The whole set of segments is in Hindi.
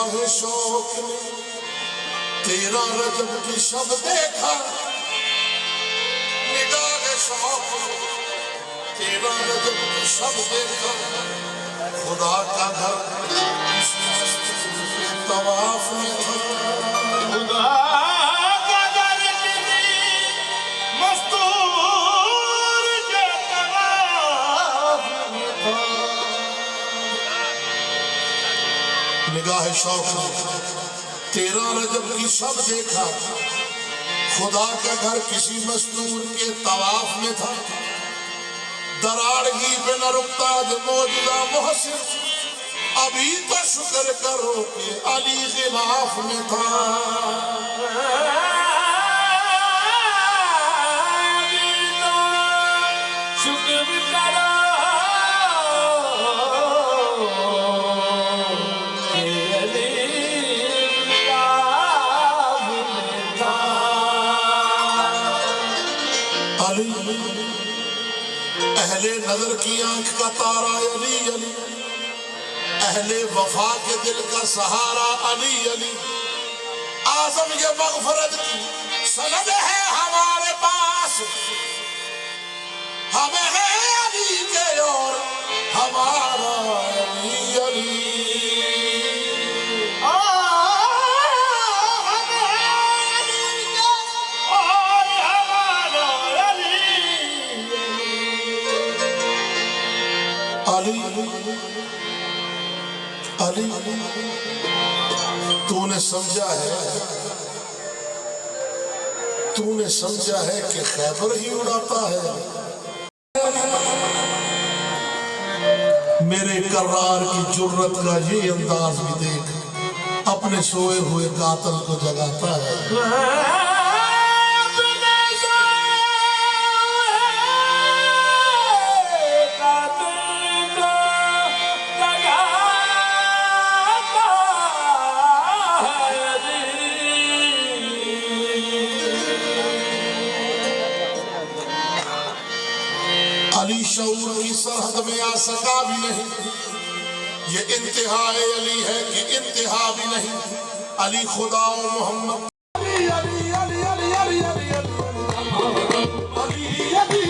निगाह शौक ने तेरा रजब की शब देखा, निगाह शौक ने तेरा रजब की शब देखा। खुदा का घर तवाफ में था, खुदा का घर मस्तूर के तवाफ में था। निगाह शौक ने तेरा रजब की शब देखा, खुदा का घर किसी मस्तूर के तवाफ में था। दरार ही पे न रुकता जो मौजूदा मोहसिन, अभी तो शुक्र करो कि अली गिलाफ में था। अहले नजर की आंख का तारा अली अली, अहले वफा के दिल का सहारा अली अली। आजम ये मगफरत की सनद है हमारे पास, हमें है अली के और हमारा अली अली। अली तूने समझा है, तूने समझा है कि खैबर ही उड़ाता है। मेरे करार की जुर्रत का ये अंदाज भी देख, अपने सोए हुए कातिल को जगाता है। अली शऊर की सरहद में आ सका भी नहीं, ये इंतहाए अली है कि इंतहा भी नहीं। अली खुदा और मोहम्मद अली अली अली अली अली अली अली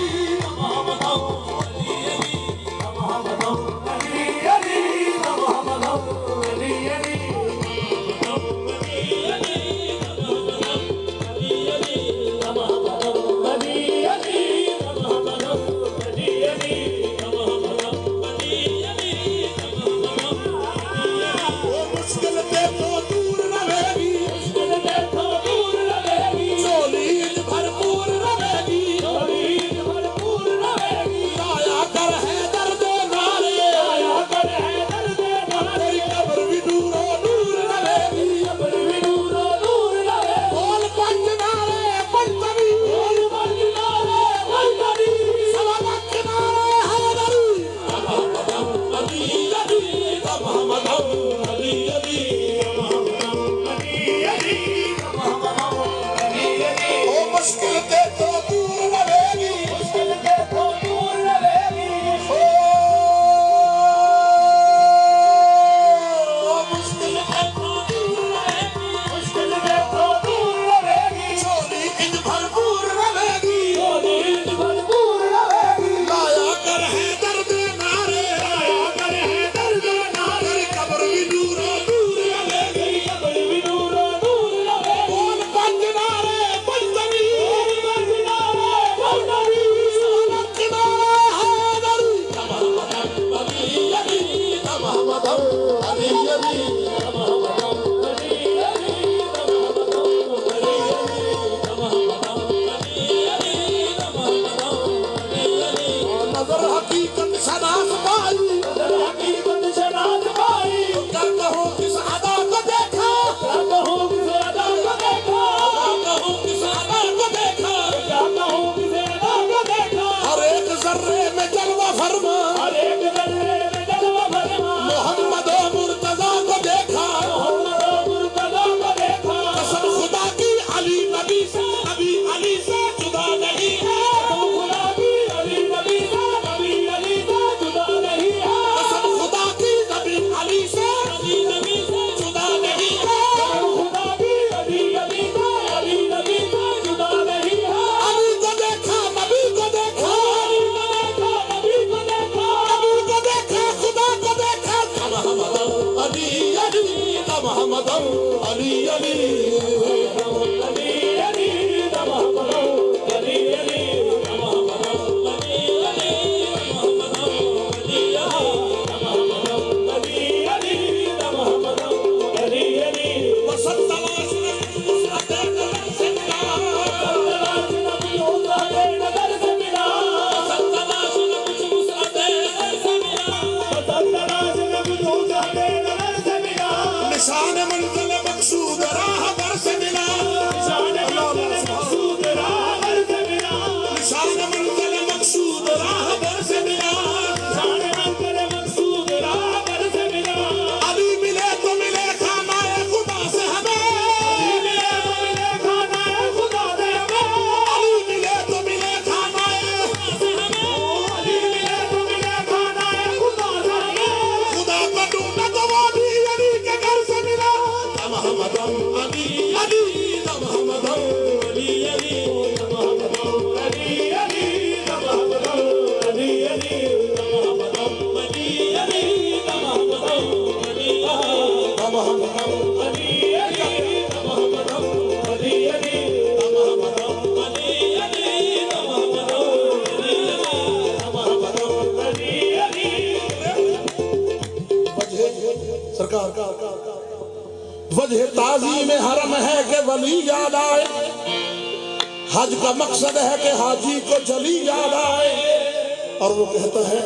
वली याद आए। हज का मकसद है कि हाजी को जली याद आए। और वो कहता है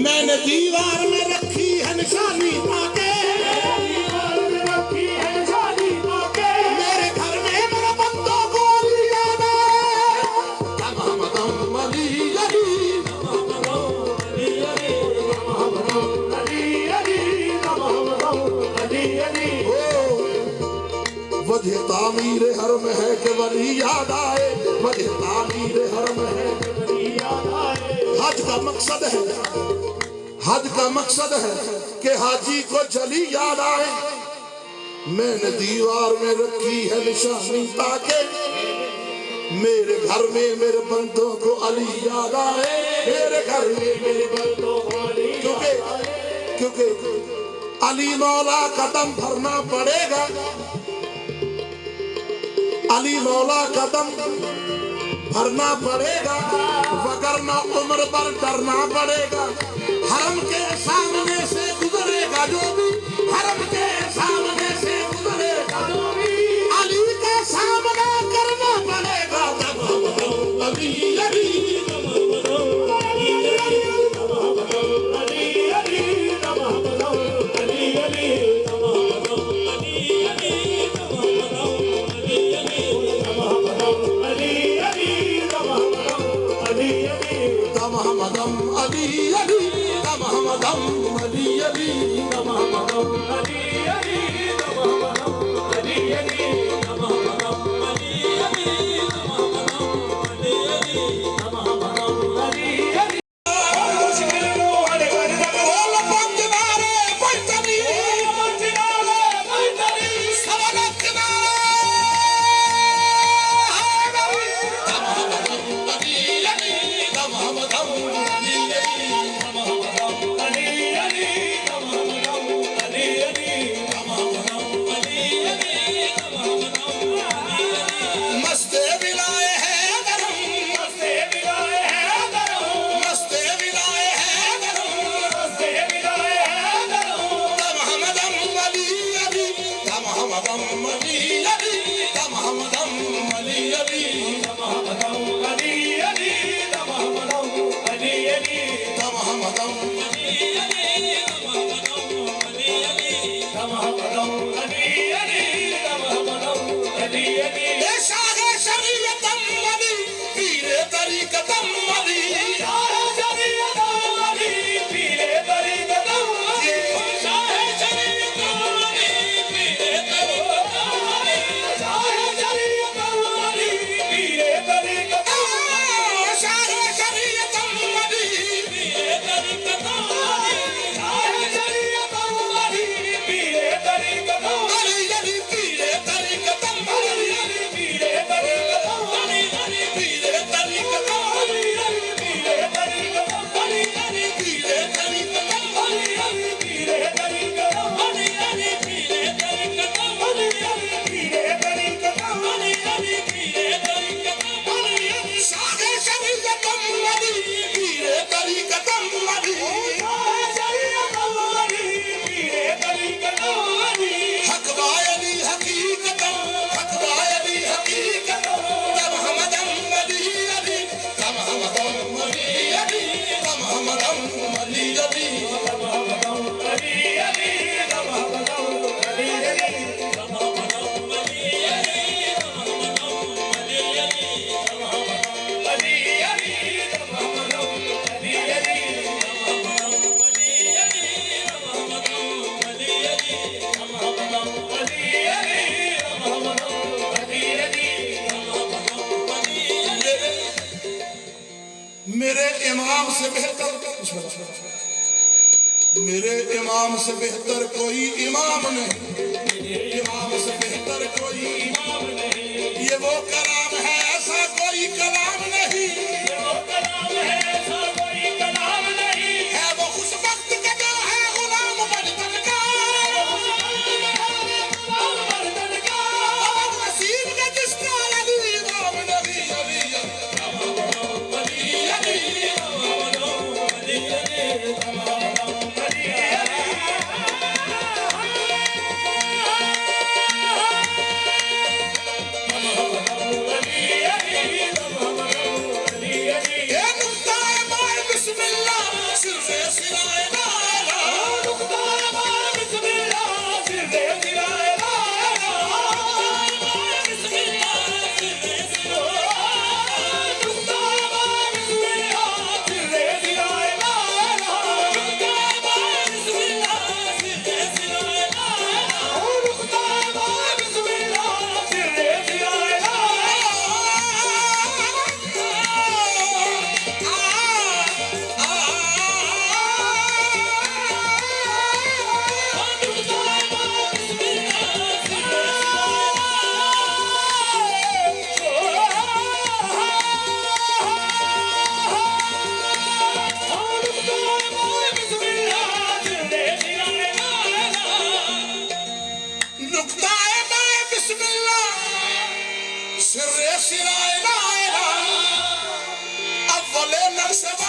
मैंने दीवार में रखी है निशानी ताके, मेरे घर में मेरे बंदों को अली याद आए। वजह तामीर हरम है कि वली याद आए, वजह तामीर हरम है कि वली याद आए। हज का मकसद है, हज का मकसद है कि हाजी को जली याद आए। मैंने दीवार में रखी है निशानी ताकि मेरे घर में मेरे बंदों को अली याद आए, मेरे घर में मेरे बंदों को अली याद आए। क्योंकि अली मौला का दम भरना पड़ेगा, अली मौला का दम भरना पड़ेगा, वगरना उम्र पर डरना पड़ेगा। हरम के सामने से गुजरेगा जो भी, हरम के सामने से गुजरेगा जो भी, अली का सामना करना पड़ेगा। अली अली मेरे इमाम से बेहतर, मेरे इमाम से बेहतर कोई इमाम नहीं, मेरे इमाम से बेहतर कोई इमाम नहीं। ये वो कलाम है ऐसा कोई कलाम नहीं, ये वो कलाम है ऐसा कोई कलाम नहीं। है वो खुश वक्त का जो है गुलाम बर्तन का, गुलाम बर्तन का। अब नसीब का जिसका अली इमाम नहीं, अली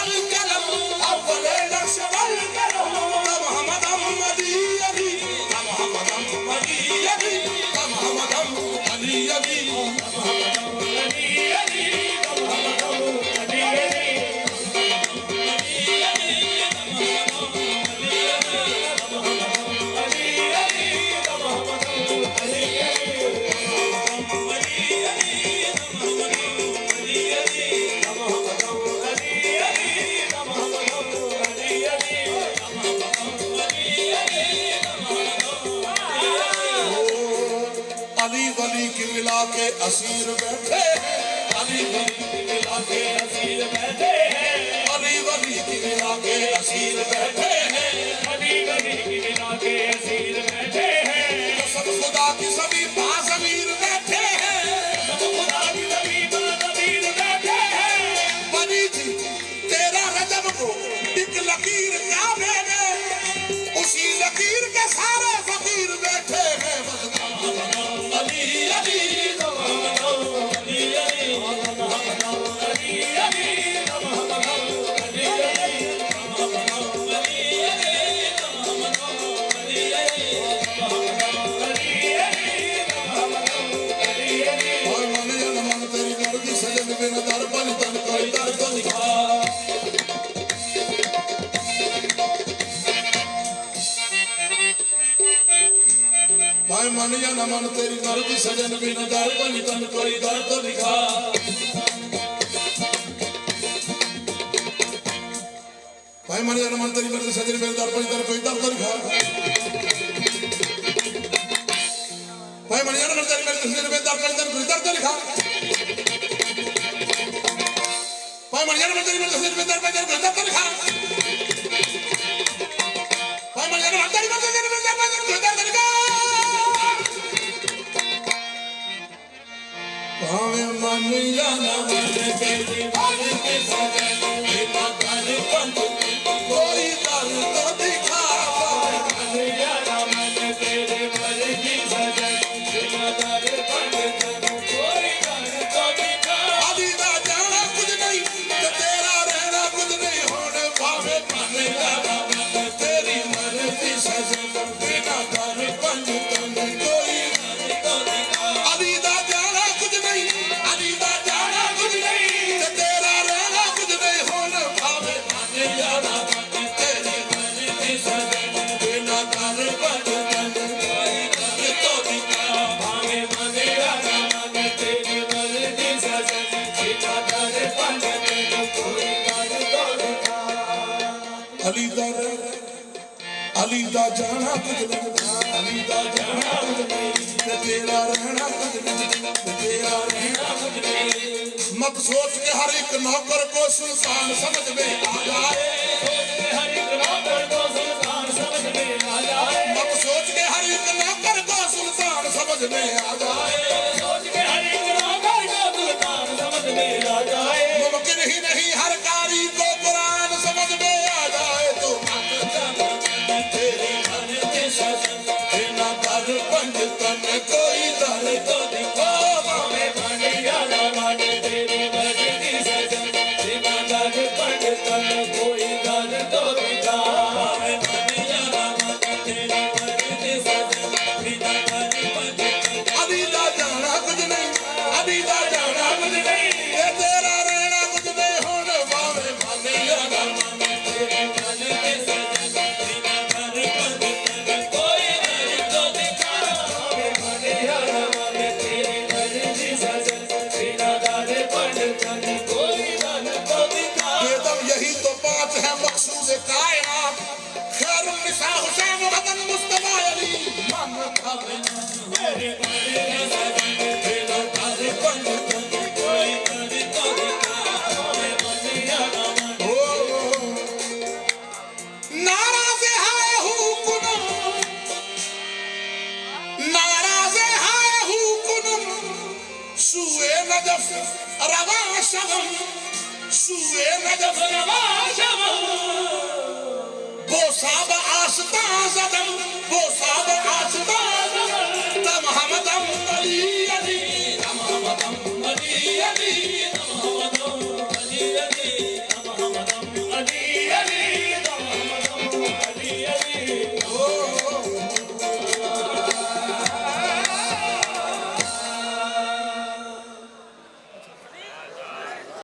वल कलम अव्वले नक्श वल कलम तमहमदम अली अली तमहमदम अली अली तमहमदम अली अली तमहमदम अली अली तमहमदम अली अली अली वली की मिला के असीर बैठे अली वली की मिला के असीर बैठे हैं अली वली की मिला के असीर बैठे हैं अली वली की मिला के असीर बैठे हैं सब खुदा की सभी बाज़मीर बैठे हैं खुदा की सभी बाज़मीर बैठे हैं बनी थी तेरा रजब को एक लकीर क्या मैंने उसी लकीर के सारे फकीर बैठे हैं अली अली अली अली भाई मन या न मन तेरी मर्जी सजन बिन दर बनी तन कोई दर्द दिखा भाई मन या न मन तेरी मर्जी सजन बिन दर बनी तन कोई दर्द दिखा भाई मन या न मन तेरी मर्जी सजन बिन दर बनी तन कोई दर्द दिखा भाई मन या न मन तेरी मर्जी सजन बिन दर बनी तन कोई दर्द दिखा भाई मन या न मन तेरी मर्जी सजन बिन दर बनी तन कोई दर्द दिखा भावे मन या न मन तेरी मर्जी सजन बिन दर बनी कोई दर्द दिखा भावे मन या न मन तेरी मर्जी सजन बिन दर बनी कोई दर्द दिखा अली दा जाना कुछ नहीं ते तेरा रहना कुछ नहीं होने भावे मन या न मन तेरी मर्जी सजन बिन दर बनी कोई दर्द दिखा अली दा जाना कुछ नहीं अली दा जाना कुछ नहीं ते तेरा रहना कुछ नहीं होने भावे मन या न मन तेरी मर्जी सजन बिन दर बनी कोई दर्द दिखा भावे मन या न मन तेरी मर्जी सजन बिन दर बनी कोई दर्द दिखा अली दा जाना कुछ नहीं अली दा जाना कुछ नहीं ते तेरा रहना कुछ नहीं ते तेरा रहना कुछ नहीं मत सोच के हर एक नौकर को सुल्तान समझ में आ जाए हर एक नौकर को सुल्तान समझ में आ जाए मत सोच के हर एक नौकर को सुल्तान समझ में आ जाए सोच के हर एक नौकर को सुल्तान समझ में आ जाए मुमकिन ही नहीं हर कारी को कुरान समझ में आ जाए तो तेरी मर्जी सजन बिन दर बनी कोई दर्द दिखा भावे मन या न मन तेरी मर्जी सजन बिन दर बनी कोई